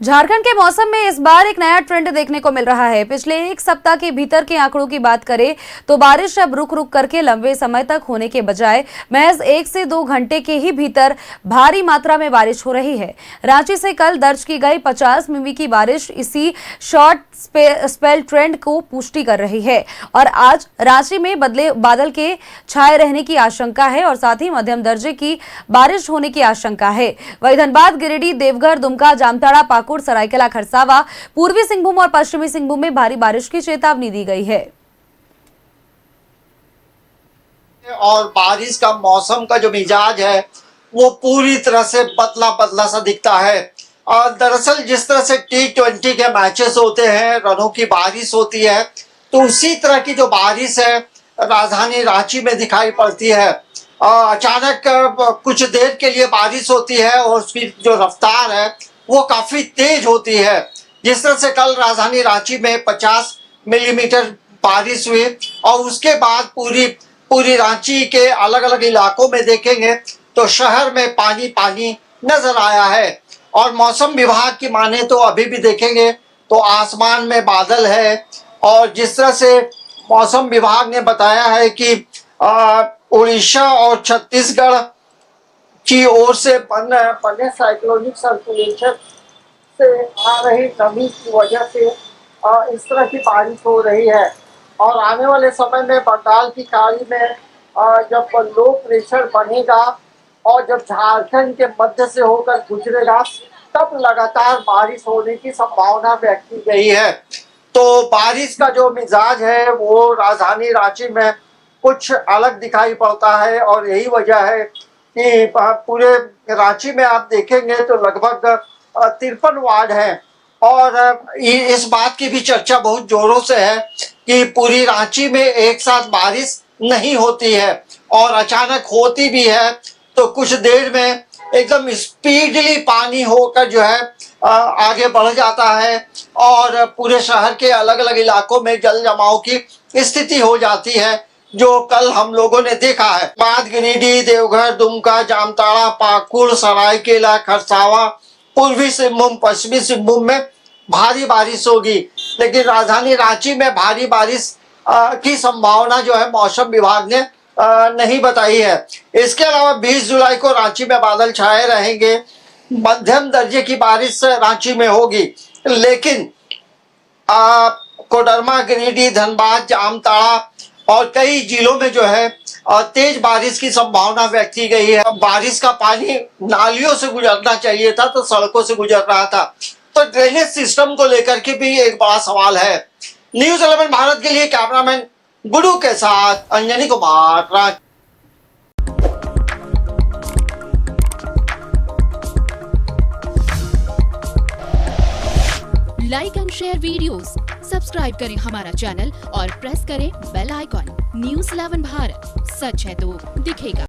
झारखंड के मौसम में इस बार एक नया ट्रेंड देखने को मिल रहा है। पिछले एक सप्ताह के भीतर के आंकड़ों की बात करें तो बारिश अब रुक रुक करके लंबे समय तक होने के बजाय महज 1 से 2 घंटे के ही भीतर भारी मात्रा में बारिश हो रही है। रांची से कल दर्ज की गई 50 मिमी की बारिश इसी शॉर्ट स्पेल ट्रेंड को पुष्टि कर रही है और आज रांची में बादल के छाए रहने की आशंका है और साथ ही मध्यम दर्जे की बारिश होने की आशंका है। वहीं धनबाद, गिरिडीह, देवघर, दुमका, जामताड़ा, पाकुड़, सरायकेला खरसावा, पूर्वी सिंहभूम और पश्चिमी सिंहभूम में भारी बारिश की चेतावनी दी गई है। और बारिश का मौसम का जो मिजाज है वो पूरी तरह से पतला पतला सा दिखता है। और दरअसल जिस तरह से T20 के मैचेस होते हैं, रनों की बारिश होती है, तो उसी तरह की जो बारिश है राजधानी रांची में दिखाई पड़ती है। अचानक कुछ देर के लिए बारिश होती है और उसकी जो रफ्तार है वो काफी तेज होती है। जिस तरह से कल राजधानी रांची में 50 मिलीमीटर बारिश हुई और उसके बाद पूरी रांची के अलग अलग इलाकों में देखेंगे तो शहर में पानी पानी नजर आया है। और मौसम विभाग की माने तो अभी भी देखेंगे तो आसमान में बादल है और जिस तरह से मौसम विभाग ने बताया है कि उड़ीसा और छत्तीसगढ़ की ओर से बने साइक्लोनिक सर्कुलेशन से आ रही नमी की वजह से इस तरह की बारिश हो रही है। और आने वाले समय में बंगाल की खाड़ी में जब लो प्रेशर बनेगा और जब झारखंड के मध्य से होकर गुजरेगा तब लगातार बारिश होने की संभावना व्यक्त की गई है। तो बारिश का जो मिजाज है वो राजधानी रांची में कुछ अलग दिखाई पड़ता है और यही वजह है कि पूरे रांची में आप देखेंगे तो लगभग 53 वार्ड हैं। और इस बात की भी चर्चा बहुत जोरों से है कि पूरी रांची में एक साथ बारिश नहीं होती है और अचानक होती भी है तो कुछ देर में एकदम स्पीडली पानी होकर जो है आगे बढ़ जाता है और पूरे शहर के अलग अलग इलाकों में जल जमाव की स्थिति हो जाती है, जो कल हम लोगों ने देखा है। बाद गिरिडीह, देवघर, दुमका, जामताड़ा, पाकुड़, सरायकेला खरसावा, पूर्वी सिंहभूम, पश्चिमी सिंहभूम में भारी बारिश होगी, लेकिन राजधानी रांची में भारी बारिश की संभावना जो है मौसम विभाग ने नहीं बताई है। इसके अलावा 20 जुलाई को रांची में बादल छाए रहेंगे, मध्यम दर्जे की बारिश रांची में होगी, लेकिन कोडरमा, गिरिडीह, धनबाद, जामताड़ा और कई जिलों में जो है तेज बारिश की संभावना व्यक्त की गई है। बारिश का पानी नालियों से गुजरना चाहिए था तो सड़कों से गुजर रहा था, तो ड्रेनेज सिस्टम को लेकर के भी एक बड़ा सवाल है। न्यूज़ 11 भारत के लिए कैमरामैन गुरु के साथ Anjani Kumar, Ranchi. Like and share videos, subscribe करें हमारा चैनल और प्रेस करें बेल आइकॉन। न्यूज़ 11 भारत, सच है तो दिखेगा।